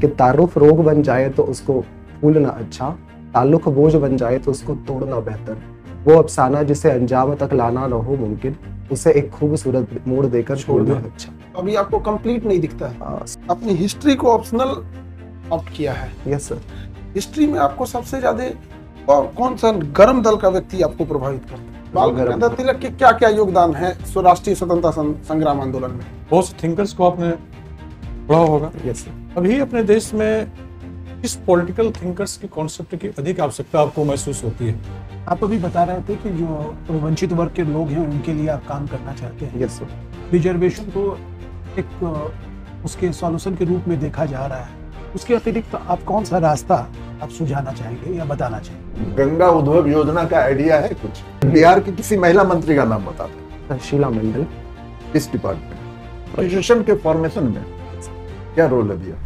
कि तारुफ रोग बन जाए तो उसको भूलना अच्छा, ताल्लुक बोझ बन जाए तो उसको तोड़ना बेहतर। वो अफसाना जिसे अंजाम तक लाना न हो मुमकिन, उसे एक खूबसूरत मोड़ देकर छोड़ना अच्छा। अभी आपको कंप्लीट नहीं दिखता है। अपनी हिस्ट्री को ऑप्शनल ऑप्ट किया है। Yes sir. हिस्ट्री में आपको सबसे ज्यादा कौन सा गर्म दल का व्यक्ति आपको प्रभावित करता है? बाल गंगाधर तिलक के क्या क्या योगदान है राष्ट्रीय स्वतंत्रता संग्राम आंदोलन में? बहुत से थिंकर्स को आपने पढ़ा होगा। Yes sir. अभी अपने देश में किस पॉलिटिकल थिंकर्स की कॉन्सेप्ट की अधिक आवश्यकता आपको महसूस होती है? आप अभी बता रहे थे कि जो वंचित वर्ग के लोग हैं उनके लिए आप काम करना चाहते हैं। Yes sir. रिजर्वेशन को एक उसके सॉल्यूशन के रूप में देखा जा रहा है। उसके अतिरिक्त आप कौन सा रास्ता आप सुझाना चाहेंगे या बताना चाहेंगे? गंगा उद्भव योजना का आइडिया है कुछ? बिहार की किसी महिला मंत्री का नाम बता दें। शीला मंडल। इस डिपार्टमेंट ग्रेजुएशन के फॉर्मेशन में क्या रोल है दिया?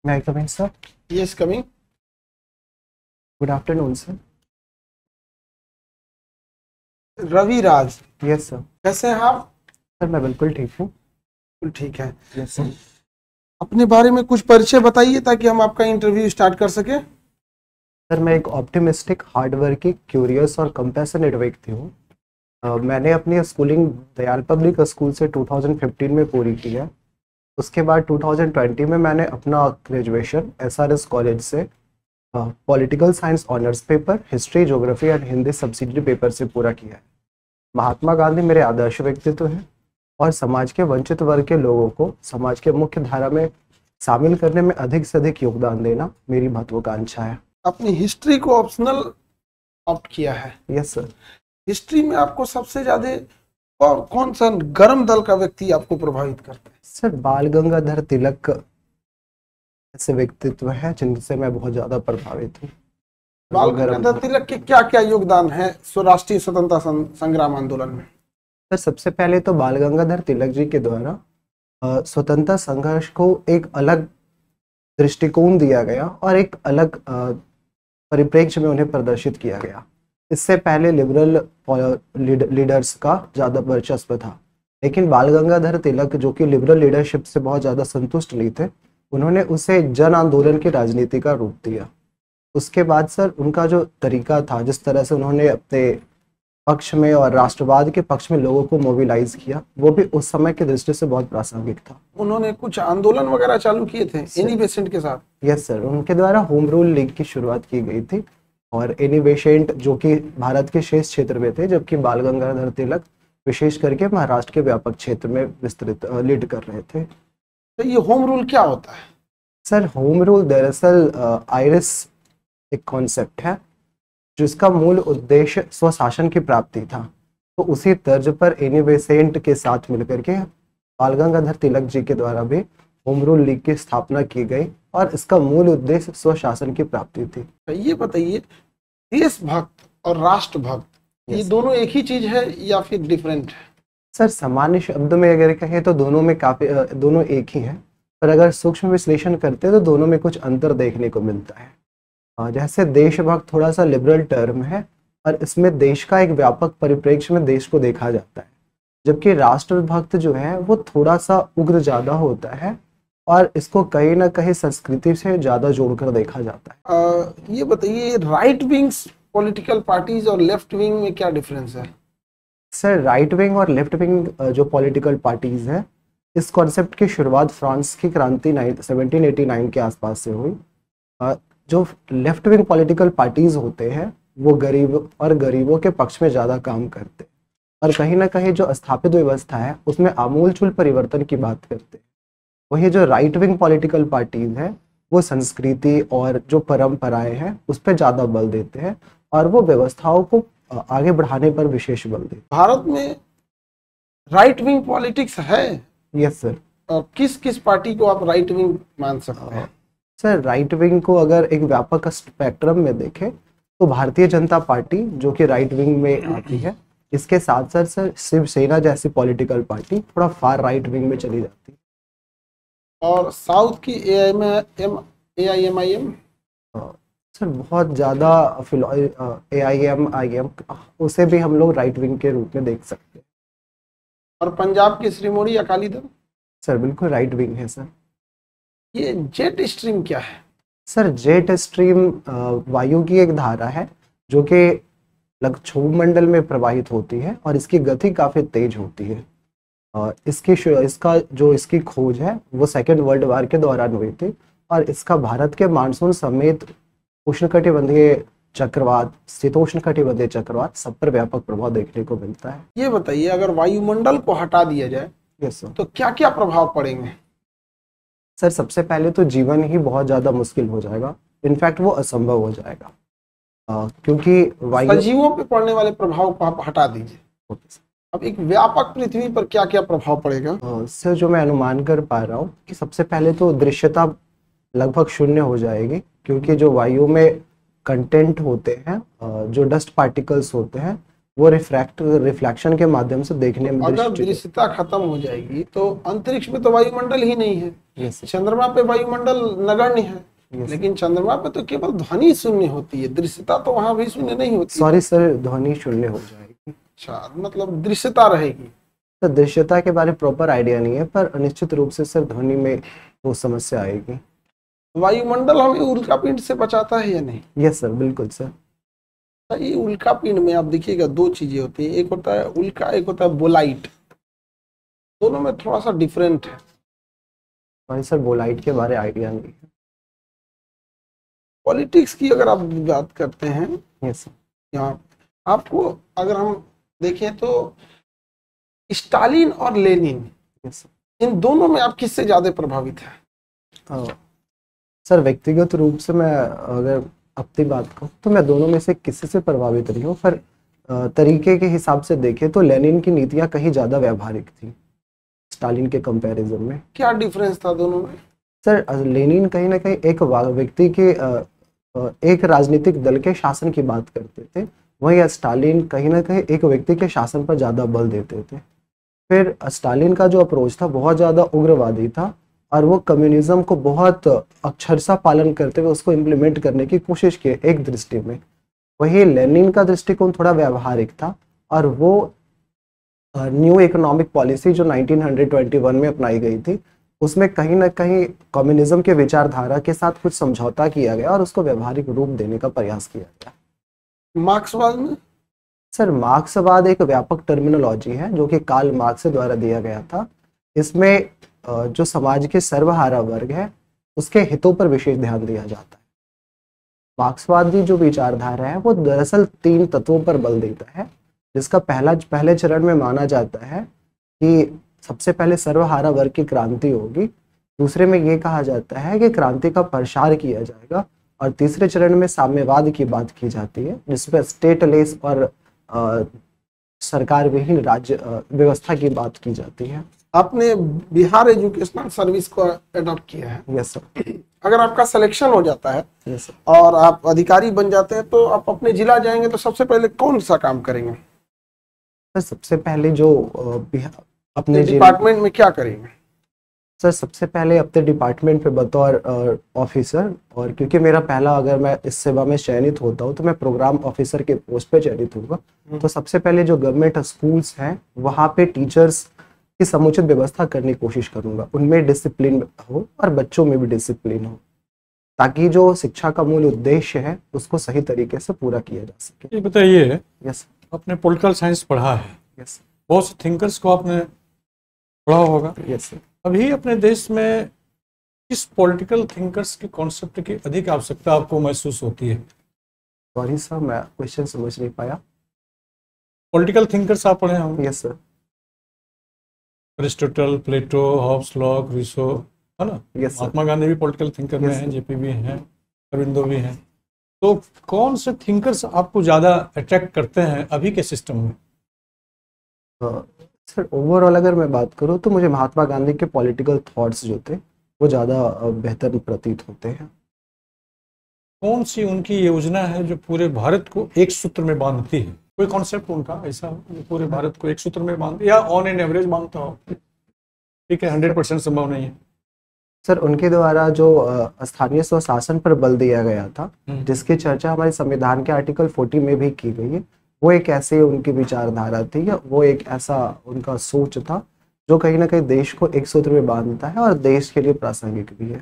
May I come in, sir? Yes, coming. Good afternoon, sir. Ravi Raj. Yes, sir. कैसे हैं आप? सर मैं बिल्कुल ठीक हूँ। बिल्कुल ठीक है। Yes, sir. अपने बारे में कुछ परिचय बताइए ताकि हम आपका इंटरव्यू स्टार्ट कर सके। सर मैं एक ऑप्टिमिस्टिक, हार्डवर्किंग, क्यूरियस और कंपैशनेट व्यक्ति हूँ। मैंने अपनी स्कूलिंग दयाल पब्लिक स्कूल से 2015 में पूरी की है। उसके बाद 2020 में मैंने अपना ग्रेजुएशन SRS कॉलेज से political science honours paper, history, geography and Hindi subsidiary paper से पूरा किया है। महात्मा गांधी मेरे आदर्श व्यक्तित्व हैं और समाज के वंचित वर्ग के लोगों को समाज के मुख्य धारा में शामिल करने में अधिक से अधिक योगदान देना मेरी महत्वाकांक्षा है। अपनी हिस्ट्री को ऑप्शनल ऑप्ट किया है। Yes sir. हिस्ट्री में आपको सबसे ज्यादा कौन सा गर्म दल का व्यक्ति आपको प्रभावित करता है? सर बाल गंगाधर तिलक ऐसे व्यक्तित्व है जिनसे मैं बहुत ज्यादा प्रभावित हूँ। बाल गंगाधर तिलक के क्या क्या योगदान है राष्ट्रीय स्वतंत्रता संग्राम आंदोलन में? सर सबसे पहले तो बाल गंगाधर तिलक जी के द्वारा स्वतंत्रता संघर्ष को एक अलग दृष्टिकोण दिया गया और एक अलग परिप्रेक्ष्य में उन्हें प्रदर्शित किया गया। इससे पहले लिबरल लीडर्स का ज़्यादा वर्चस्व था, लेकिन बाल गंगाधर तिलक जो कि लिबरल लीडरशिप से बहुत ज़्यादा संतुष्ट नहीं थे, उन्होंने उसे जन आंदोलन की राजनीति का रूप दिया। उसके बाद सर उनका जो तरीका था, जिस तरह से उन्होंने अपने पक्ष में और राष्ट्रवाद के पक्ष में लोगों को मोबिलाइज किया, वो भी उस समय की दृष्टि से बहुत प्रासंगिक था। उन्होंने कुछ आंदोलन वगैरह चालू किए थे एनी बेसेंट के साथ? Yes sir. उनके द्वारा होम रूल लीग की शुरुआत की गई थी और एनी बेसेंट जो कि भारत के शेष क्षेत्र में थे, जबकि बाल गंगाधर तिलक विशेष करके महाराष्ट्र के व्यापक क्षेत्र में विस्तृत लीड कर रहे थे। तो ये होम रूल क्या होता है? सर होम रूल दरअसल आयरिस एक कॉन्सेप्ट है जिसका मूल उद्देश्य स्वशासन की प्राप्ति था। तो उसी तर्ज पर एनी बेसेंट के साथ मिलकर के बाल गंगाधर तिलक जी के द्वारा भी होम रूल लीग की स्थापना की गई और इसका मूल उद्देश्य स्वशासन की प्राप्ति थी। ये बताइए, देशभक्त और राष्ट्रभक्त ये दोनों एक ही चीज है या फिर डिफरेंट है? सर सामान्य शब्द में अगर कहें तो दोनों में दोनों एक ही हैं, पर अगर सूक्ष्म विश्लेषण करते हैं तो दोनों में कुछ अंतर देखने को मिलता है। जैसे देशभक्त थोड़ा सा लिबरल टर्म है और इसमें देश का एक व्यापक परिप्रेक्ष्य में देश को देखा जाता है, जबकि राष्ट्रभक्त जो है वो थोड़ा सा उग्र ज्यादा होता है और इसको कहीं ना कहीं संस्कृति से ज्यादा जोड़कर देखा जाता है। ये बताइए, राइट विंग्स पॉलिटिकल पार्टीज और लेफ्ट विंग में क्या डिफरेंस है? सर राइट विंग और लेफ्ट विंग जो पॉलिटिकल पार्टीज है, इस कॉन्सेप्ट की शुरुआत फ्रांस की क्रांति 1789 के आसपास से हुई। जो लेफ्ट विंग पॉलिटिकल पार्टीज होते हैं वो गरीबों के पक्ष में ज़्यादा काम करते और कहीं ना कहीं जो स्थापित व्यवस्था है उसमें आमूलचूल परिवर्तन की बात करते हैं। वही जो राइट विंग पॉलिटिकल पार्टीज है वो संस्कृति और जो परंपराएं हैं उस पर ज़्यादा बल देते हैं और वो व्यवस्थाओं को आगे बढ़ाने पर विशेष बल देते हैं। भारत में राइट विंग पॉलिटिक्स है? Yes sir. किस किस पार्टी को आप राइट विंग मान सकते हैं? सर राइट विंग को अगर एक व्यापक स्पेक्ट्रम में देखें तो भारतीय जनता पार्टी जो कि राइट विंग में आती है, इसके साथ साथ सर शिवसेना जैसी पॉलिटिकल पार्टी थोड़ा फार राइट विंग में चली जाती है। और साउथ की AIMIM? सर बहुत ज़्यादा AIM उसे भी हम लोग राइट विंग के रूप में देख सकते हैं। और पंजाब की श्रीमोड़ी अकाली दल, सर बिल्कुल राइट विंग है सर। ये जेट स्ट्रीम क्या है? सर जेट स्ट्रीम वायु की एक धारा है जो कि क्षोभमंडल में प्रवाहित होती है और इसकी गति काफ़ी तेज होती है। इसकी खोज है वो सेकेंड वर्ल्ड वार के दौरान हुई थी और इसका भारत के मानसून समेत उष्णकटिबंधीय चक्रवात, शीतोष्णकटिबंधीय चक्रवात सब पर व्यापक प्रभाव देखने को मिलता है। ये बताइए, अगर वायुमंडल को हटा दिया जाए यस सर। तो क्या क्या प्रभाव पड़ेंगे? सर सबसे पहले तो जीवन ही बहुत ज़्यादा मुश्किल हो जाएगा, इनफैक्ट वो असंभव हो जाएगा क्योंकि सजीवों पे पड़ने वाले प्रभाव को आप हटा दीजिए। अब एक व्यापक पृथ्वी पर क्या क्या प्रभाव पड़ेगा? सर जो मैं अनुमान कर पा रहा हूँ कि सबसे पहले तो दृश्यता लगभग शून्य हो जाएगी, क्योंकि जो वायु में कंटेंट होते हैं, जो डस्ट पार्टिकल्स होते हैं, वो रिफ्लेक्शन के माध्यम से देखने में अगर दृश्यता खत्म हो जाएगी तो अंतरिक्ष में तो वायुमंडल ही नहीं है। yes, चंद्रमा पे वायुमंडल नगण्य है। yes, लेकिन चंद्रमा पे तो केवल ध्वनि शून्य होती है, दृश्यता तो वहां भी शून्य नहीं होती। सॉरी सर, ध्वनि शून्य हो जाएगी। अच्छा, मतलब दृश्यता रहेगी। तो दृश्यता के बारे में प्रॉपर आइडिया नहीं है, पर निश्चित रूप से सर ध्वनि में वो समस्या आएगी। वायुमंडल हमें उल्कापिंड से बचाता है या नहीं? यस सर, बिल्कुल सर। ये उल्कापिंड में आप देखिएगा दो चीजें होती है, एक होता है उल्का, एक होता है बोलाइट। दोनों में थोड़ा सा डिफरेंट है। सॉरी सर, बोलाइट के बारे आइडिया नहीं है। पॉलिटिक्स की अगर आप बात करते हैं, यस सर, यहाँ आपको अगर हम देखें तो स्टालिन और लेनिन, यस इन दोनों में आप किससे ज्यादा प्रभावित हैं? सर व्यक्तिगत रूप से मैं अगर अपनी बात कहूँ तो मैं दोनों में से किसी से प्रभावित नहीं हूँ, पर तरीके के हिसाब से देखें तो लेनिन की नीतियाँ कहीं ज़्यादा व्यावहारिक थी स्टालिन के कंपैरिजन में। क्या डिफरेंस था दोनों में? सर लेनिन कहीं ना कहीं एक व्यक्ति के एक राजनीतिक दल के शासन की बात करते थे, वहीं स्टालिन कहीं ना कहीं एक व्यक्ति के शासन पर ज़्यादा बल देते थे। फिर स्टालिन का जो अप्रोच था बहुत ज़्यादा उग्रवादी था और वो कम्युनिज्म को बहुत अक्षरशा पालन करते हुए उसको इम्प्लीमेंट करने की कोशिश की एक दृष्टि में। वही लेनिन का दृष्टिकोण थोड़ा व्यावहारिक था और वो न्यू इकोनॉमिक पॉलिसी जो 1921 में अपनाई गई थी, उसमें कहीं ना कहीं कम्युनिज्म के विचारधारा के साथ कुछ समझौता किया गया और उसको व्यावहारिक रूप देने का प्रयास किया गया। मार्क्सवाद में? सर मार्क्सवाद एक व्यापक टर्मिनोलॉजी है जो कि कार्ल मार्क्स द्वारा दिया गया था। इसमें जो समाज के सर्वहारा वर्ग है उसके हितों पर विशेष ध्यान दिया जाता है। मार्क्सवादी जो विचारधारा है वो दरअसल 3 तत्वों पर बल देता है, जिसका पहले चरण में माना जाता है कि सबसे पहले सर्वहारा वर्ग की क्रांति होगी, दूसरे में ये कहा जाता है कि क्रांति का प्रसार किया जाएगा, और तीसरे चरण में साम्यवाद की बात की जाती है जिसमें स्टेटलेस और सरकार विहीन राज्य व्यवस्था की बात की जाती है। आपने बिहार एजुकेशनल सर्विस को अडॉप्ट किया है। Yes sir. अगर आपका सिलेक्शन हो जाता है यस सर। और आप अधिकारी बन जाते हैं तो आप अपने जिला जाएंगे तो सबसे पहले कौन सा काम करेंगे? सर सबसे पहले जो अपने डिपार्टमेंट में क्या करेंगे? सर सबसे पहले अपने डिपार्टमेंट पे बतौर ऑफिसर, और क्योंकि मेरा पहला अगर मैं इस सेवा में चयनित होता हूँ तो मैं प्रोग्राम ऑफिसर के पोस्ट पे चयनित होगा, तो सबसे पहले जो गवर्नमेंट स्कूल्स हैं वहाँ पे टीचर्स की समुचित व्यवस्था करने की कोशिश करूँगा, उनमें डिसिप्लिन हो और बच्चों में भी डिसिप्लिन हो, ताकि जो शिक्षा का मूल उद्देश्य है उसको सही तरीके से पूरा किया जा सके। ये बताइए, यस आपने पॉलिटिकल साइंस पढ़ा है, यस बहुत से थिंकर्स को आपने पढ़ा होगा। Yes sir. अभी अपने देश में किस पॉलिटिकल थिंकर्स के कॉन्सेप्ट की अधिक आवश्यकता आपको महसूस होती है? सॉरी सर, मैं क्वेश्चन समझ नहीं पाया। पॉलिटिकल थिंकर्स आप पढ़े होंगे। Yes sir. अरिस्टोटल, प्लेटो, हॉब्स, लॉक, रूसो, है ना? Yes sir. महात्मा गांधी भी पॉलिटिकल थिंकर में हैं, जेपी भी हैं, अरविंदो भी हैं। तो कौन से थिंकर्स आपको ज़्यादा अट्रैक्ट करते हैं अभी के सिस्टम में? सर ओवरऑल अगर मैं बात करूँ तो मुझे महात्मा गांधी के पॉलिटिकल थॉट्स जो थे वो ज़्यादा बेहतर प्रतीत होते हैं। कौन सी उनकी योजना है जो पूरे भारत को एक सूत्र में बांधती है? कोई कॉन्सेप्ट उनका ऐसा हो जो पूरे भारत को एक सूत्र में बांध, या ऑन एन एवरेज बांधता हो? ठीक है, 100% संभव नहीं है, सर उनके द्वारा जो स्थानीय स्वशासन पर बल दिया गया था, जिसकी चर्चा हमारे संविधान के आर्टिकल 40 में भी की गई है, वो एक ऐसी उनकी विचारधारा थी, या वो एक ऐसा उनका सोच था जो कहीं ना कहीं देश को एक सूत्र में बांधता है और देश के लिए प्रासंगिक भी है।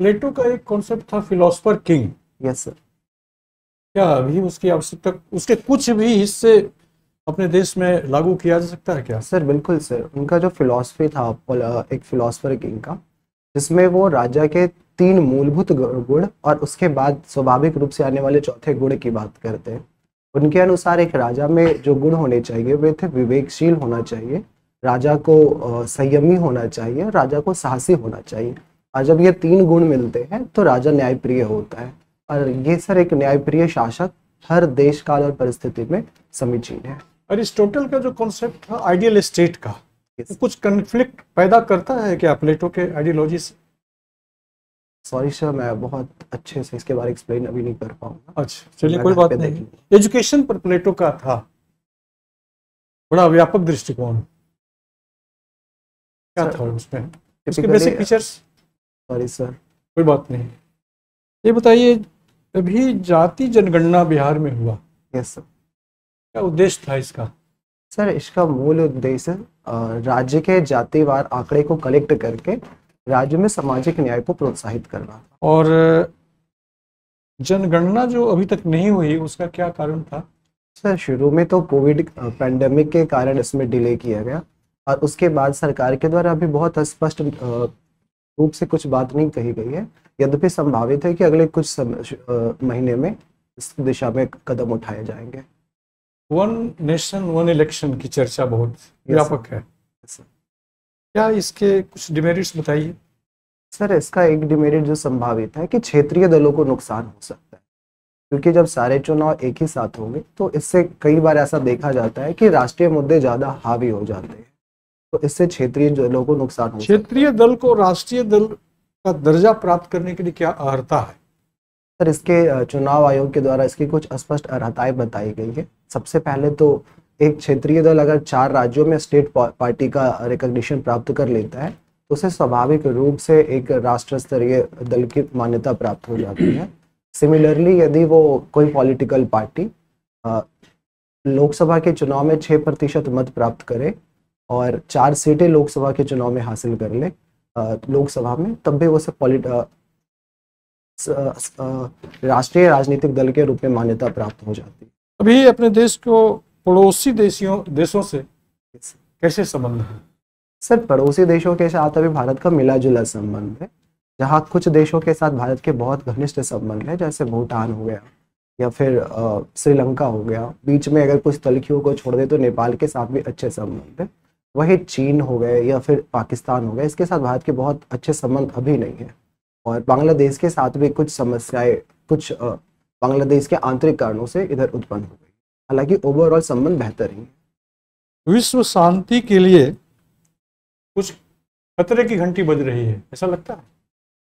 प्लेटो का एक कॉन्सेप्ट था फिलोसफर किंग। Yes sir. क्या अभी उसकी आवश्यकता, उसके कुछ भी हिस्से अपने देश में लागू किया जा सकता है क्या? सर बिल्कुल सर, उनका जो फिलॉसफी था एक फिलोसफर किंग का, जिसमें वो राजा के 3 मूलभूत गुण और उसके बाद स्वाभाविक रूप से आने वाले चौथे गुण की बात करते हैं। उनके अनुसार एक राजा में जो गुण होने चाहिए वे थे विवेकशील होना चाहिए, राजा को संयमी होना चाहिए, राजा को साहसी होना चाहिए। और जब ये 3 गुण मिलते हैं तो राजा न्यायप्रिय होता है। और ये सर एक न्यायप्रिय शासक हर देश काल और परिस्थिति में समीचीन है। अरिस्टोटल का जो कॉन्सेप्ट था आइडियल स्टेट का, तो कुछ कन्फ्लिक्ट पैदा करता है क्या प्लेटो के आइडियोलॉजी से? सॉरी सर, मैं बहुत अच्छे से इसके बारे में एक्सप्लेन अभी नहीं कर पाऊंगा। अच्छा चलिए, कोई बात नहीं। एजुकेशन पर प्लेटो का था बड़ा व्यापक दृष्टिकोण, क्या था उसमें, उसके बेसिक फीचर्स? सॉरी सर, कोई बात नहीं। ये बताइए, अभी जाति जनगणना बिहार में हुआ। Yes sir. क्या उद्देश्य था इसका? सर इसका मूल उद्देश्य राज्य के जातिवार आंकड़े को कलेक्ट करके राज्य में सामाजिक न्याय को प्रोत्साहित करना था। और जनगणना जो अभी तक नहीं हुई उसका क्या कारण था? सर शुरू में तो कोविड पैंडेमिक के कारण इसमें डिले किया गया, और उसके बाद सरकार के द्वारा अभी बहुत स्पष्ट रूप से कुछ बात नहीं कही गई है। यद्यपि संभावित है कि अगले कुछ महीने में इस दिशा में कदम उठाए जाएंगे। 1 नेशन 1 इलेक्शन की चर्चा बहुत व्यापक है। क्या इसके कुछ डिमेरिट्स बताइए? सर इसका एक डिमेरिट जो संभावित है कि क्षेत्रीय दलों को नुकसान हो सकता है, क्योंकि जब सारे चुनाव एक ही साथ होंगे तो इससे कई बार ऐसा देखा जाता है कि राष्ट्रीय मुद्दे ज्यादा हावी हो जाते हैं, तो इससे क्षेत्रीय दलों को नुकसान हो सकता है। क्षेत्रीय दल को राष्ट्रीय दल का दर्जा प्राप्त करने के लिए क्या अर्हता है? सर इसके चुनाव आयोग के द्वारा इसकी कुछ स्पष्ट अर्हताएं बताई गई है। सबसे पहले तो एक क्षेत्रीय दल अगर 4 राज्यों में स्टेट पार्टी का रिकॉग्निशन प्राप्त कर लेता है तो उसे स्वाभाविक रूप से एक राष्ट्र स्तरीय दल की मान्यता प्राप्त हो जाती है। सिमिलरली यदि वो कोई पॉलिटिकल पार्टी लोकसभा के चुनाव में 6% मत प्राप्त करे और 4 सीटें लोकसभा के चुनाव में हासिल कर ले लोकसभा में, तब भी उसे राष्ट्रीय राजनीतिक दल के रूप में मान्यता प्राप्त हो जाती है। अभी अपने देश को पड़ोसी देशों से कैसे संबंध है? सर पड़ोसी देशों के साथ अभी भारत का मिला जुला संबंध है, जहाँ कुछ देशों के साथ भारत के बहुत घनिष्ठ संबंध है, जैसे भूटान हो गया या फिर श्रीलंका हो गया। बीच में अगर कुछ तलखियों को छोड़ दे तो नेपाल के साथ भी अच्छे संबंध है। वही चीन हो गए या फिर पाकिस्तान हो गया, इसके साथ भारत के बहुत अच्छे संबंध अभी नहीं है। और बांग्लादेश के साथ भी कुछ समस्याएं कुछ बांग्लादेश के आंतरिक कारणों से इधर उत्पन्न हो गई। हालांकि ओवरऑल संबंध बेहतर ही है। विश्व शांति के लिए कुछ खतरे की घंटी बज रही है, ऐसा लगता है?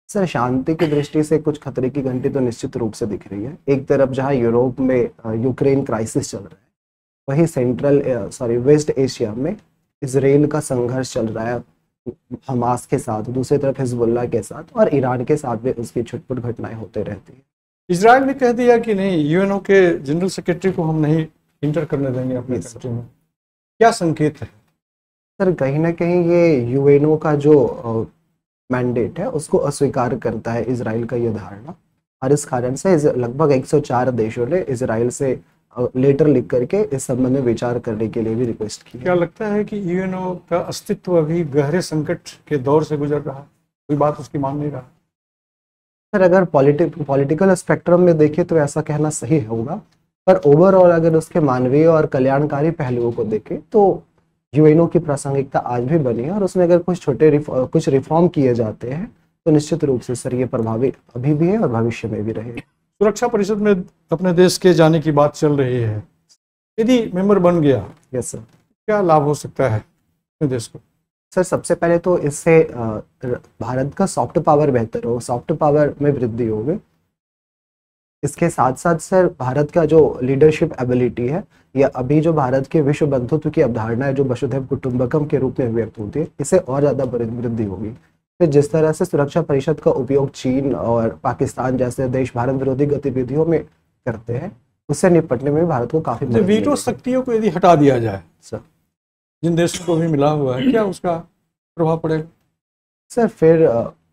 सर शांति की दृष्टि से कुछ खतरे की घंटी तो निश्चित रूप से दिख रही है। एक तरफ जहां यूरोप में यूक्रेन क्राइसिस चल रहा है, वही वेस्ट एशिया में इसराइल का संघर्ष चल रहा है हमास के साथ, दूसरी तरफ हिजबुल्लाह के साथ, और ईरान के साथ भी उसकी छुटपुट घटनाएं होते रहती है। इजराइल ने कह दिया कि नहीं, यूएनओ के जनरल सेक्रेटरी को हम नहीं इंटर करने देंगे अपने कंट्री में। क्या संकेत है? सर कहीं ना कहीं ये यूएनओ का जो मैंडेट है उसको अस्वीकार करता है इजराइल का ये धारणा, और इस कारण से लगभग 104 देशों ने इजराइल से लेटर लिख करके इस संबंध में विचार करने के लिए भी रिक्वेस्ट की। क्या लगता है कि यूएनओ का अस्तित्व अभी गहरे संकट के दौर से गुजर रहा है? कोई बात उसकी मान नहीं रहा? सर अगर पॉलिटिकल स्पेक्ट्रम में देखें तो ऐसा कहना सही होगा, पर ओवरऑल अगर उसके मानवीय और कल्याणकारी पहलुओं को देखें तो यूएनओ की प्रासंगिकता आज भी बनी है, और उसमें अगर कुछ रिफॉर्म किए जाते हैं तो निश्चित रूप से सर ये प्रभावी अभी भी है और भविष्य में भी रहेगा। सुरक्षा परिषद में अपने देश के जाने की बात चल रही है, यदि मेंबर बन गया, यस सर, क्या लाभ हो सकता है अपने देश को? सर सबसे पहले तो इससे भारत का सॉफ्ट पावर बेहतर हो, सॉफ्ट पावर में वृद्धि होगी। इसके साथ साथ सर भारत का जो लीडरशिप एबिलिटी है, या अभी जो भारत के विश्व बंधुत्व की अवधारणा है जो वसुधैव कुटुंबकम के रूप में व्यक्त होती है, इससे और ज़्यादा वृद्धि होगी। फिर जिस तरह से सुरक्षा परिषद का उपयोग चीन और पाकिस्तान जैसे देश भारत विरोधी गतिविधियों में करते हैं, उससे निपटने में भारत को काफी मदद वीटो मिलेगी। शक्तियों को यदि हटा दिया जाए सर जिन देशों को भी मिला हुआ है, क्या उसका प्रभाव पड़ेगा? सर फिर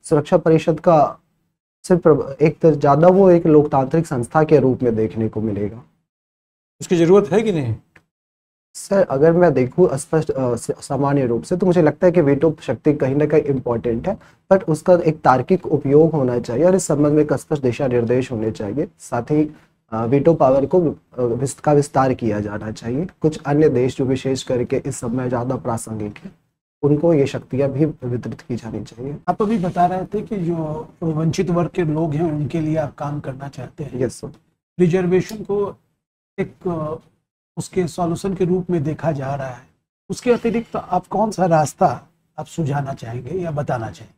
सुरक्षा परिषद का सिर्फ एक तो ज्यादा वो एक लोकतांत्रिक संस्था के रूप में देखने को मिलेगा। उसकी जरूरत है कि नहीं? सर अगर मैं देखूं स्पष्ट सामान्य रूप से तो मुझे लगता है कि वीटो शक्ति कहीं ना कहीं इम्पोर्टेंट है, बट उसका एक तार्किक उपयोग होना चाहिए और इस संबंध में एक स्पष्ट दिशा निर्देश होने चाहिए। साथ ही वीटो पावर को का विस्तार किया जाना चाहिए। कुछ अन्य देश जो विशेष करके इस समय ज्यादा प्रासंगिक है, उनको ये शक्तियां भी वितरित की जानी चाहिए। आप अभी बता रहे थे कि जो वंचित वर्ग के लोग हैं उनके लिए आप काम करना चाहते हैं। Yes sir. रिजर्वेशन को एक उसके सॉल्यूशन के रूप में देखा जा रहा है, उसके अतिरिक्त आप कौन सा रास्ता आप सुझाना चाहेंगे या बताना चाहेंगे?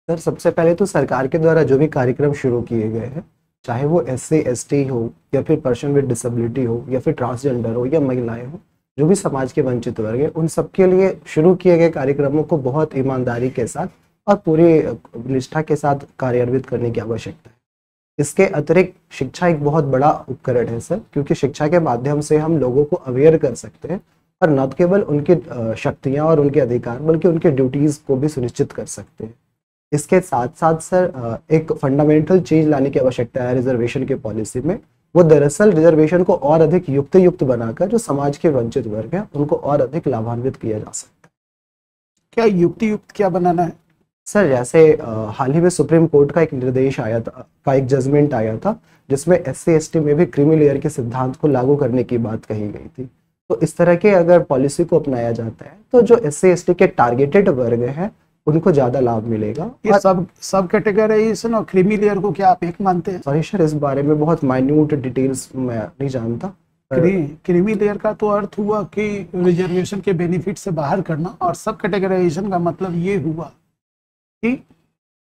सर सबसे पहले तो सरकार के द्वारा जो भी कार्यक्रम शुरू किए गए हैं, चाहे वो SC ST हो या फिर पर्सन विद डिसेबिलिटी हो या फिर ट्रांसजेंडर हो या महिलाएं हो, जो भी समाज के वंचित वर्ग है, उन सबके लिए शुरू किए गए कार्यक्रमों को बहुत ईमानदारी के साथ और पूरी निष्ठा के साथ कार्यान्वित करने की आवश्यकता है। इसके अतिरिक्त शिक्षा एक बहुत बड़ा उपकरण है सर, क्योंकि शिक्षा के माध्यम से हम लोगों को अवेयर कर सकते हैं और न केवल उनकी शक्तियां और उनके अधिकार बल्कि उनके ड्यूटीज को भी सुनिश्चित कर सकते हैं। इसके साथ साथ सर एक फंडामेंटल चेंज लाने की आवश्यकता है रिजर्वेशन के पॉलिसी में। वो दरअसल रिजर्वेशन को और अधिक युक्त बनाकर जो समाज के वंचित वर्ग हैं उनको और अधिक लाभान्वित किया जा सकता है। क्या युक्त क्या बनाना है? सर जैसे हाल ही में सुप्रीम कोर्ट का एक निर्देश आया था, का एक जजमेंट आया था, जिसमें SC ST में भी क्रीमी लेयर के सिद्धांत को लागू करने की बात कही गई थी। तो इस तरह के अगर पॉलिसी को अपनाया जाता है तो जो SC ST के टारगेटेड वर्ग हैं उनको ज्यादा लाभ मिलेगा। ये सब कैटेगराइजेशन और क्रीमी लेयर को क्या आप एक मानते हैं? सॉरी सर, इस बारे में बहुत माइन्यूट डिटेल्स मैं नहीं जानता। क्रीमी लेयर का तो अर्थ हुआ कि रिजर्वेशन के बेनिफिट से बाहर करना, और सब कैटेगराइजेशन का मतलब ये हुआ कि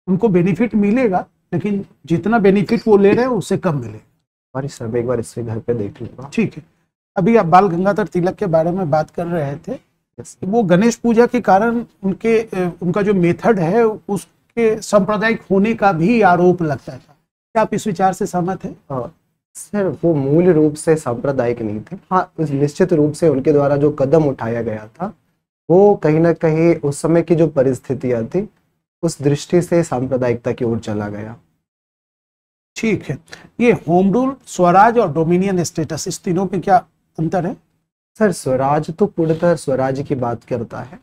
उनको बेनिफिट मिलेगा लेकिन जितना बेनिफिट वो ले रहे हैं उससे कम मिलेगा। सॉरी सर, मैं एक बार इससे घर पे देख लूंगा। ठीक है। अभी आप बाल गंगाधर तिलक के बारे में बात कर रहे थे। वो गणेश पूजा के कारण उनका जो मेथड है उसके सांप्रदायिक होने का भी आरोप लगता था। क्या आप इस विचार से सहमत हैं? सर वो मूल रूप से सांप्रदायिक नहीं थे। हाँ, निश्चित रूप से उनके द्वारा जो कदम उठाया गया था वो कहीं ना कहीं उस समय की जो परिस्थितियां थी उस दृष्टि से सांप्रदायिकता की ओर चला गया। ठीक है। ये होम रूल, स्वराज और डोमिनियन स्टेटस, इस तीनों में क्या अंतर है? सर स्वराज तो पूर्णतः स्वराज की बात करता है।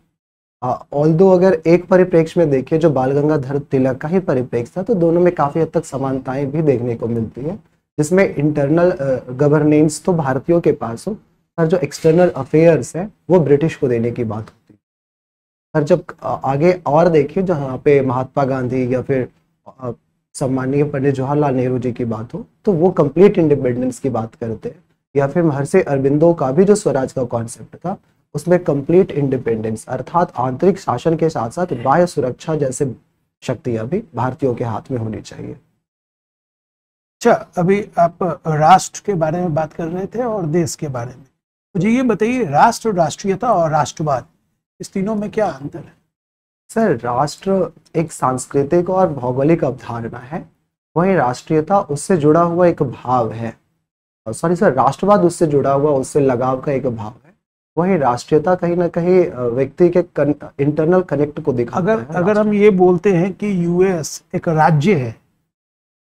ऑल्दो अगर एक परिप्रेक्ष्य में देखें जो बाल गंगाधर तिलक का ही परिप्रेक्ष्य था, तो दोनों में काफी हद तक समानताएं भी देखने को मिलती है, जिसमें इंटरनल गवर्नेंस तो भारतीयों के पास हो और जो एक्सटर्नल अफेयर्स है वो ब्रिटिश को देने की बात होती है। और जब आगे और देखिए जहाँ पे महात्मा गांधी या फिर सम्माननीय पंडित जवाहरलाल नेहरू जी की बात हो तो वो कंप्लीट इंडिपेंडेंस की बात करते हैं, या फिर महर्षि अरबिंदो का भी जो स्वराज का कॉन्सेप्ट था उसमें कंप्लीट इंडिपेंडेंस अर्थात आंतरिक शासन के साथ साथ बाह्य सुरक्षा जैसे शक्तियां भी भारतीयों के हाथ में होनी चाहिए। अच्छा, अभी आप राष्ट्र के बारे में बात कर रहे थे और देश के बारे में, मुझे ये बताइए राष्ट्र, राष्ट्रीयता और राष्ट्रवाद, इस तीनों में क्या अंतर है? सर राष्ट्र एक सांस्कृतिक और भौगोलिक अवधारणा है, वहीं राष्ट्रीयता उससे जुड़ा हुआ एक भाव है। सॉरी सर, राष्ट्रवाद उससे जुड़ा हुआ, उससे लगाव का एक भाव है, वहीं राष्ट्रीयता कहीं ना कहीं व्यक्ति के इंटरनल कनेक्ट को दिखाता है। अगर हम ये बोलते हैं कि यूएस एक राज्य है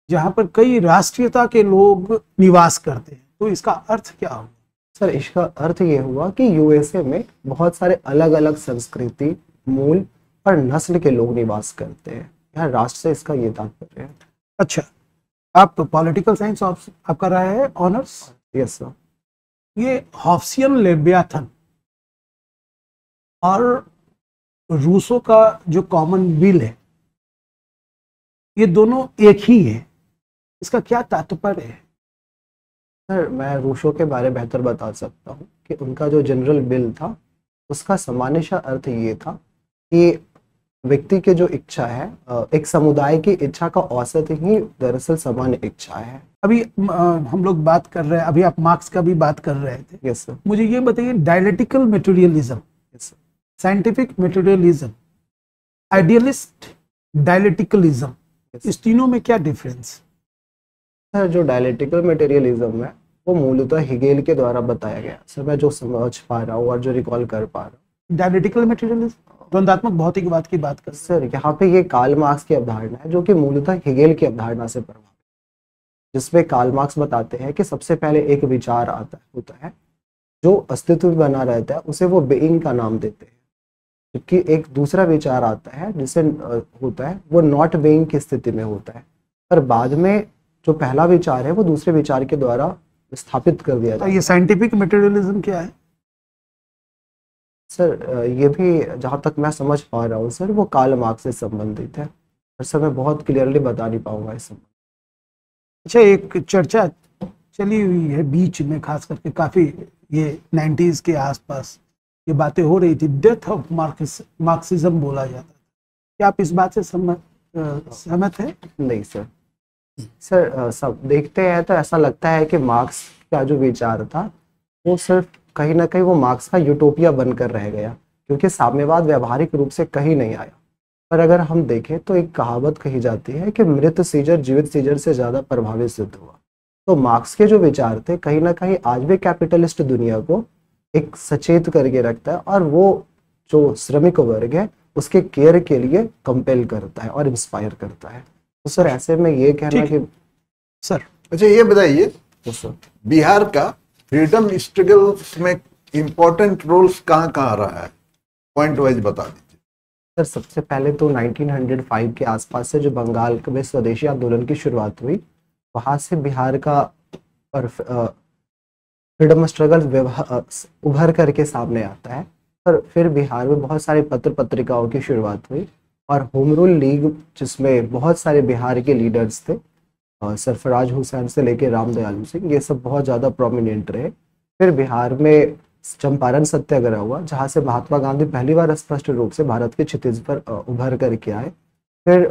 जहां पर कई राष्ट्रीयता के लोग निवास करते हैं, तो इसका अर्थ क्या होगा? सर इसका अर्थ ये हुआ कि यूएसए में बहुत सारे अलग अलग संस्कृति, मूल और नस्ल के लोग निवास करते हैं। यहाँ राष्ट्र से इसका ये तात्पर्य है। अच्छा, आप पॉलिटिकल साइंस आप कर रहे हैं ऑनर्स? Yes sir. ये हॉब्सियन लेवियाथन और रूसो का जो कॉमन विल है, ये दोनों एक ही है, इसका क्या तात्पर्य है? सर मैं रूसो के बारे में बेहतर बता सकता हूँ कि उनका जो जनरल बिल था उसका सामान्यतः अर्थ ये था कि व्यक्ति की जो इच्छा है, एक समुदाय की इच्छा का औसत ही दरअसल सामान्य इच्छा है। अभी हम लोग बात कर रहे हैं, अभी आप मार्क्स का भी बात कर रहे थे। Yes sir. मुझे ये बताइए dialectical materialism, yes sir, scientific materialism, idealist dialecticalism, इस तीनों में क्या डिफरेंस? सर जो डायलेक्टिकल मटेरियलिज्म है वो मूलतः हिगेल के द्वारा बताया गया। सर मैं जो समझ पा रहा हूँ और जो रिकॉल कर पा रहा हूँ, डायलेक्टिकल मटेरियलिज्म द्वंदात्मक भौतिकवाद की बात कर। सर यहाँ पे ये कार्ल मार्क्स की अवधारणा है जो कि मूलतः हिगेल की अवधारणा से प्रभावित, जिसमें कार्ल मार्क्स बताते हैं कि सबसे पहले एक विचार होता है जो अस्तित्व में बना रहता है, उसे वो बीइंग का नाम देते हैं, जबकि एक दूसरा विचार आता है जिसे होता है वो नॉट बीइंग की स्थिति में होता है, पर बाद में जो पहला विचार है वो दूसरे विचार के द्वारा स्थापित कर दिया जाता है। ये साइंटिफिक मटेरियलिज्म क्या है? सर ये भी जहाँ तक मैं समझ पा रहा हूँ सर वो कार्ल मार्क्स से संबंधित है, और सर मैं बहुत क्लियरली बता नहीं पाऊंगा इस संबंध। अच्छा, एक चर्चा चली हुई है बीच में, खास करके काफी ये 90s के आसपास ये बातें हो रही थी, डेथ ऑफ मार्क्सिज्म बोला जाता था। क्या आप इस बात से सहमत है? नहीं सर। सर सब देखते हैं तो ऐसा लगता है कि मार्क्स का जो विचार था वो सिर्फ कहीं ना कहीं वो मार्क्स का यूटोपिया बनकर रह गया, क्योंकि साम्यवाद व्यावहारिक रूप से कहीं नहीं आया। पर अगर हम देखें तो एक कहावत कही जाती है कि मृत सीजर जीवित सीजर से ज़्यादा प्रभावित सिद्ध हुआ। तो मार्क्स के जो विचार थे कहीं ना कहीं आज भी कैपिटलिस्ट दुनिया को एक सचेत करके रखता है, और वो जो श्रमिक वर्ग है उसके केयर के लिए कंपेल करता है और इंस्पायर करता है। तो सर ऐसे में ये कहना कि सर अच्छा ये बताइए, तो सर बिहार का फ्रीडम स्ट्रगल में इम्पोर्टेंट रोल्स कहाँ कहाँ रहा है, पॉइंट वाइज बता दीजिए। सर सबसे पहले तो 1905 के आसपास से जो बंगाल में स्वदेशी आंदोलन की शुरुआत हुई, वहाँ से बिहार का फ्रीडम स्ट्रगल उभर करके सामने आता है। पर फिर बिहार में बहुत सारे पत्र पत्रिकाओं की शुरुआत हुई, और होम रूल लीग जिसमें बहुत सारे बिहार के लीडर्स थे, सरफराज हुसैन से लेके रामदयालु सिंह, ये सब बहुत ज़्यादा प्रोमिनेंट रहे। फिर बिहार में चंपारण सत्याग्रह हुआ, जहाँ से महात्मा गांधी पहली बार स्पष्ट रूप से भारत के क्षितिज पर उभर करके आए। फिर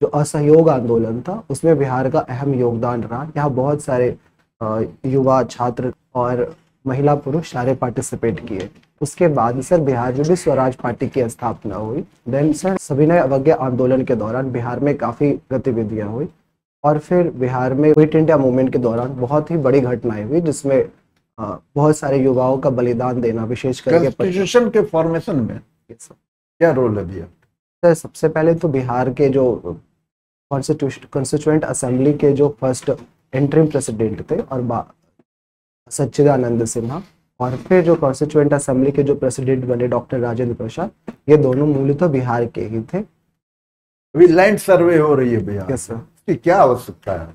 जो असहयोग आंदोलन था उसमें बिहार का अहम योगदान रहा। यहाँ बहुत सारे युवा छात्र और महिला पुरुष सारे पार्टिसिपेट किए। उसके बाद सर बिहार में भी स्वराज पार्टी की स्थापना हुई। देन सर सविनय अवज्ञा आंदोलन के दौरान बिहार में काफ़ी गतिविधियाँ हुई, और फिर बिहार में क्विट इंडिया मूवमेंट के दौरान बहुत ही बड़ी घटनाएं हुई, जिसमें बहुत सारे युवाओं का बलिदान देना, विशेष करके कॉन्स्टिट्यूशन के फॉर्मेशन में क्या रोल है दिया? सर सबसे पहले तो बिहार के जो कॉन्स्टिट्यूएंट असेंबली के जो फर्स्ट इंटरिम प्रेसिडेंट थे और सच्चिदानंद सिन्हा, और फिर जो कॉन्स्टिट्यूएंट असेंबली के जो प्रेसिडेंट बने डॉक्टर राजेंद्र प्रसाद, ये दोनों मूलतः बिहार के ही थे। अभी लैंड सर्वे हो रही है बिहार, यस सर। इसकी क्या आवश्यकता है?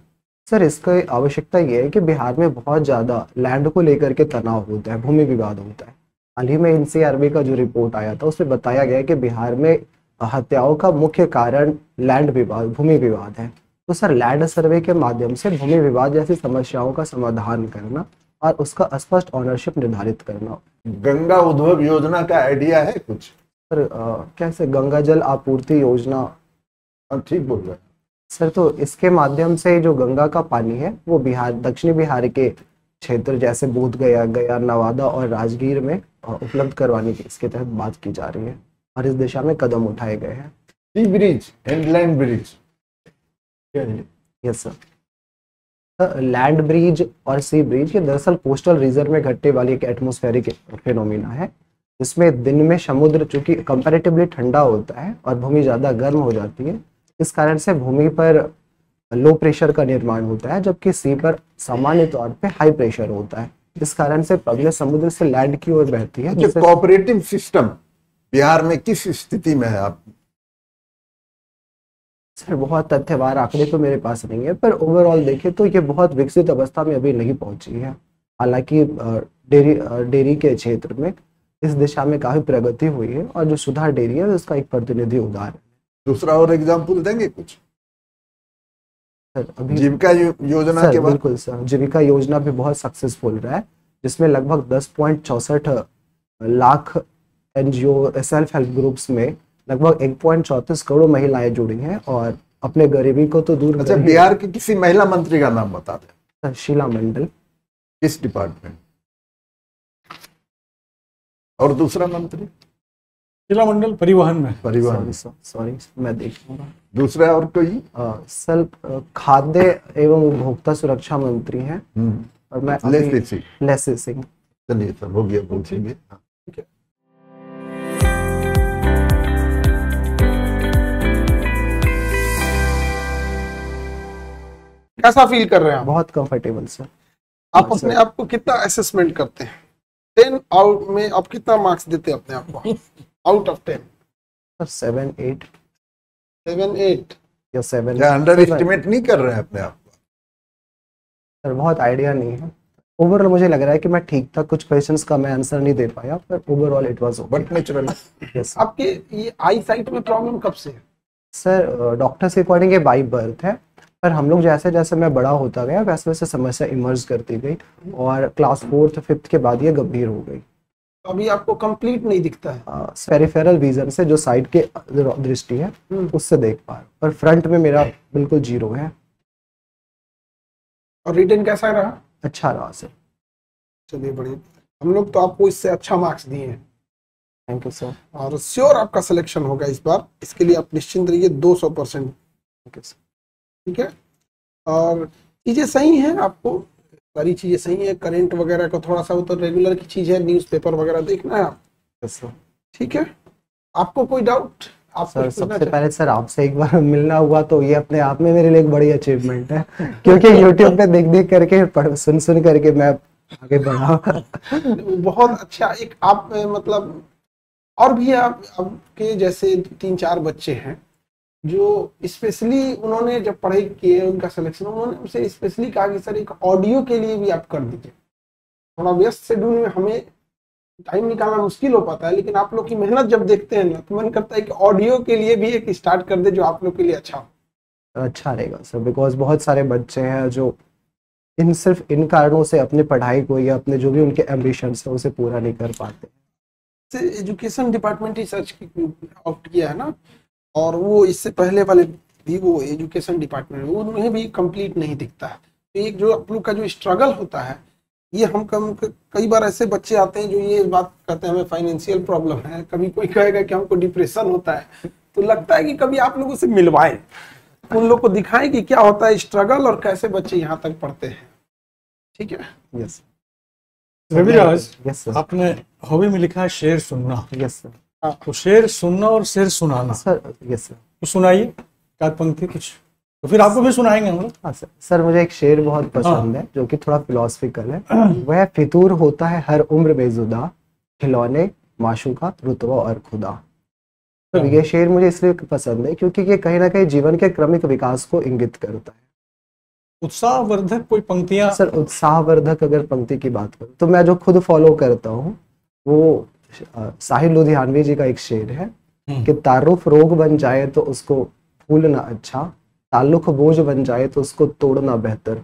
सर इसका आवश्यकता ये है कि बिहार में बहुत ज़्यादा लैंड को लेकर के तनाव होता है, भूमि विवाद होता है। हाल ही में एनसीआरबी का जो रिपोर्ट आया था उसमें बताया गया कि बिहार में हत्याओं का मुख्य कारण लैंड विवाद, भूमि विवाद है। तो सर लैंड सर्वे के माध्यम से भूमि विवाद जैसी समस्याओं का समाधान करना और उसका स्पष्ट ऑनरशिप निर्धारित करना। गंगा उद्भव योजना का आइडिया है कुछ? सर कैसे गंगा जल आपूर्ति योजना? ठीक बोल रहे हैं सर। तो इसके माध्यम से जो गंगा का पानी है वो बिहार, दक्षिणी बिहार के क्षेत्र जैसे बोधगया, गया, नवादा और राजगीर में उपलब्ध करवाने की इसके तहत बात की जा रही है, और इस दिशा में कदम उठाए गए हैं। Sea bridge and land bridge, yes sir. Land bridge और सी ब्रिज ये दरअसल कोस्टल रीजन में घटने वाली एक एटमॉस्फेरिक फिनोमिना है, जिसमें दिन में समुद्र चूंकि कंपैरेटिवली ठंडा होता है और भूमि ज़्यादा गर्म हो जाती है, इस कारण से भूमि पर लो प्रेशर का निर्माण होता है, जबकि सी पर सामान्य तौर पे हाई प्रेशर होता है। इस कारण से पगले समुद्र से लैंड की ओर बहती है। जो कोऑपरेटिव सिस्टम बिहार में किस स्थिति में है? आप सर बहुत तथ्यवार आंकड़े तो मेरे पास नहीं है, पर ओवरऑल देखें तो ये बहुत विकसित अवस्था में अभी नहीं पहुंची है। हालांकि डेयरी के क्षेत्र में इस दिशा में काफी प्रगति हुई है, और जो सुधा डेयरी है उसका एक प्रतिनिधि उदाहरण है। दूसरा और एग्जाम्पल देंगे कुछ? सर अभी जीविका योजना के बाद? बिल्कुल सर, जीविका योजना भी बहुत सक्सेसफुल रहा है, जिसमें लगभग 10.64 lakh NGO self help groups में लगभग 1.34 करोड़ महिलाएं जुड़ी हैं, और अपने गरीबी को तो दूर। अच्छा, बिहार की किसी महिला मंत्री का नाम बता दें। सर शीला मंडल। किस डिपार्टमेंट? और दूसरा मंत्री? जिला मंडल परिवहन में। परिवहन। सॉरी मैं देखूंगा। दूसरा और कोई? सर खाद्य एवं उपभोक्ता सुरक्षा मंत्री हैं और मैं लेसी सिंह। चलिए सर, हो गया, पूछेंगे। कैसा फील कर रहे हैं आप? बहुत कंफर्टेबल सर। आप अपने आप को कितना असेसमेंट करते हैं? 10 आउट में आप कितना मार्क्स देते हैं अपने आप को? आउट ऑफ 10 सर 7 8 या 7। क्या अंडर एस्टिमेट नहीं कर रहे हैं अपने आप को? सर बहुत आइडिया नहीं है। ओवरऑल मुझे लग रहा है कि मैं ठीक था, कुछ क्वेश्चंस का मैं आंसर नहीं दे पाया, पर overall it was okay, but natural. Yes. आपके ये आई साइट में प्रॉब्लम कब से है? सर डॉक्टर्स के अकॉर्डिंग ये बाई बर्थ है, पर हम लोग जैसे जैसे मैं बड़ा होता गया वैसे वैसे समस्या इमर्ज करती गई और क्लास 4th 5th के बाद ये गंभीर हो गई। अभी आपको कंप्लीट नहीं दिखता है? पेरिफेरल विजन से जो साइड के दृष्टि है उससे देख पा रहा हूँ, पर फ्रंट में मेरा बिल्कुल 0 है। और रिटर्न कैसा रहा? अच्छा रहा सर। चलिए बढ़िया, हम लोग तो आपको इससे अच्छा मार्क्स दिए हैं। Thank you sir. और श्योर आपका सिलेक्शन होगा इस बार, इसके लिए आप निश्चिंत रहिए 200%। Thank you sir. ठीक है, और चीजें सही हैं, आपको सारी चीजें सही है। करंट वगैरह को थोड़ा सा, वो तो रेगुलर की चीज है, न्यूज़पेपर वगैरह देखना है आप। Yes sir. ठीक है, आपको कोई डाउट? आप सर सबसे पहले सर आपसे एक बार मिलना हुआ तो ये अपने आप में मेरे लिए एक बड़ी अचीवमेंट है, क्योंकि यूट्यूब पे देख देख करके सुन करके मैं आगे बढ़ा। बहुत अच्छा। एक आप मतलब और भी आपके जैसे 3-4 बच्चे हैं जो स्पेशली उन्होंने जब पढ़ाई किए, उनका सिलेक्शन, उन्होंने उनसे स्पेशली कहा कि सर एक ऑडियो के लिए भी आप कर दीजिए। थोड़ा व्यस्त शेड्यूल में हमें टाइम निकालना मुश्किल हो पाता है, लेकिन आप लोग की मेहनत जब देखते हैं ना तो मन करता है कि ऑडियो के लिए भी एक स्टार्ट कर दे जो आप लोग के लिए अच्छा हो। अच्छा रहेगा सर, बिकॉज बहुत सारे बच्चे हैं जो सिर्फ इन कारणों से अपनी पढ़ाई को या अपने जो भी उनके एम्बिशंस है उसे पूरा नहीं कर पाते। एजुकेशन डिपार्टमेंट ही सर्च ऑप्ट किया है ना, और वो इससे पहले वाले भी वो एजुकेशन डिपार्टमेंट में उन्हें भी कंप्लीट नहीं दिखता है। तो एक जो आप लोग का जो स्ट्रगल होता है, ये हम कई बार ऐसे बच्चे आते हैं जो ये बात कहते हैं हमें फाइनेंशियल प्रॉब्लम है, कभी कोई कहेगा कि हमको डिप्रेशन होता है, तो लगता है कि कभी आप लोगों से मिलवाएं, उन लोग को दिखाएं कि क्या होता है स्ट्रगल और कैसे बच्चे यहाँ तक पढ़ते हैं। ठीक है। Yes Raviraj, yes sir. आपने हॉबी में लिखा है शेर सुनना। Yes sir. तो शेर सुनना और शेर सुनाना सर। Yes sir. तो सुनाइए, क्या पंक्ति कुछ, तो फिर आपको भी सुनाएंगे हम लोग। हाँ सर। सर मुझे एक शेर बहुत पसंद है जो कि थोड़ा फिलोसफिकल है। वह फितूर होता है हर उम्र में जुदा, खिलौने माशूका रुतबा और खुदा। तो ये शेर मुझे इसलिए पसंद है क्योंकि ये कहीं ना कहीं जीवन के क्रमिक विकास को इंगित करता है। उत्साहवर्धक कोई पंक्तियां? सर उत्साहवर्धक अगर पंक्ति की बात करूं तो मैं जो खुद फॉलो करता हूँ वो साहिल लुधियानवी जी का एक शेर है कि तारुफ रोग बन जाए तो उसको भूलना अच्छा, ताल्लुक बोझ बन जाए तो उसको तोड़ना बेहतर,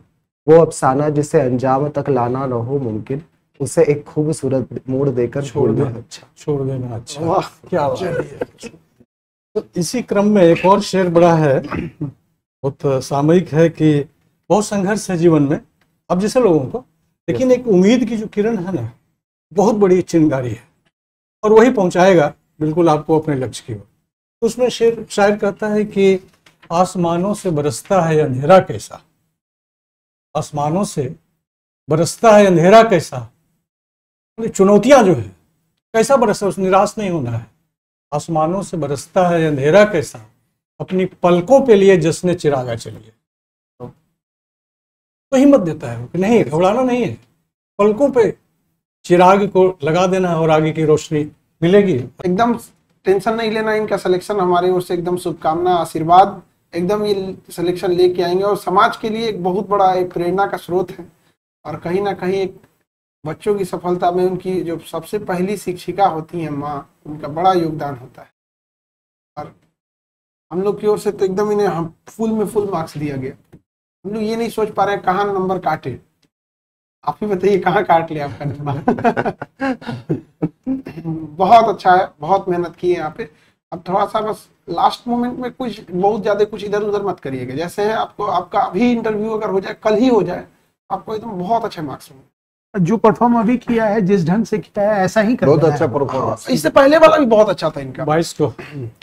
वो अफसाना जिसे अंजाम तक लाना न हो मुमकिन, उसे एक खूबसूरत मोड़ देकर छोड़ देना अच्छा। छोड़ देना अच्छा। वाह क्या बात है। तो इसी क्रम में एक और शेर बड़ा है, बहुत सामयिक है कि बहुत संघर्ष है जीवन में अब जैसे लोगों को, लेकिन एक उम्मीद की जो किरण है ना, बहुत बड़ी चिंगारी है और वही पहुंचाएगा बिल्कुल आपको अपने लक्ष्य की ओर। तो उसमें शायर कहता है कि आसमानों से बरसता है अंधेरा कैसा, आसमानों से बरसता है अंधेरा कैसा, चुनौतियां जो है कैसा बरसा, उस निराश नहीं होना है। आसमानों से बरसता है अंधेरा कैसा, अपनी पलकों पे लिए जश्न चिरागा चलिए। तो हिम्मत देता है कि नहीं, घबराना नहीं है, पलकों पे चिराग को लगा देना है और आगे की रोशनी मिलेगी। एकदम टेंशन नहीं लेना, इनका सिलेक्शन हमारी ओर से एकदम शुभकामना, आशीर्वाद, एकदम ये सिलेक्शन लेके आएंगे और समाज के लिए एक बहुत बड़ा एक प्रेरणा का स्रोत है। और कहीं ना कहीं एक बच्चों की सफलता में उनकी जो सबसे पहली शिक्षिका होती है माँ, उनका बड़ा योगदान होता है। और हम लोग की ओर से तो एकदम इन्हें फुल में फुल मार्क्स दिया गया। हम लोग ये नहीं सोच पा रहे हैं कहाँ नंबर काटे, आप ही बताइए कहाँ काट लिया आपका नंबर। बहुत अच्छा है, बहुत मेहनत की है यहाँ पे। अब थोड़ा सा बस लास्ट मोमेंट में कुछ बहुत ज्यादा कुछ इधर उधर मत करिएगा। जैसे है आपको, आपका अभी इंटरव्यू अगर हो जाए, कल ही हो जाए, आपको एकदम बहुत अच्छे मार्क्स होंगे। जो परफॉर्म अभी किया है, जिस ढंग से किया है, ऐसा ही बहुत करना अच्छा है। परफॉर्मेंस। इससे पहले वाला भी बहुत अच्छा था इनका। 22 को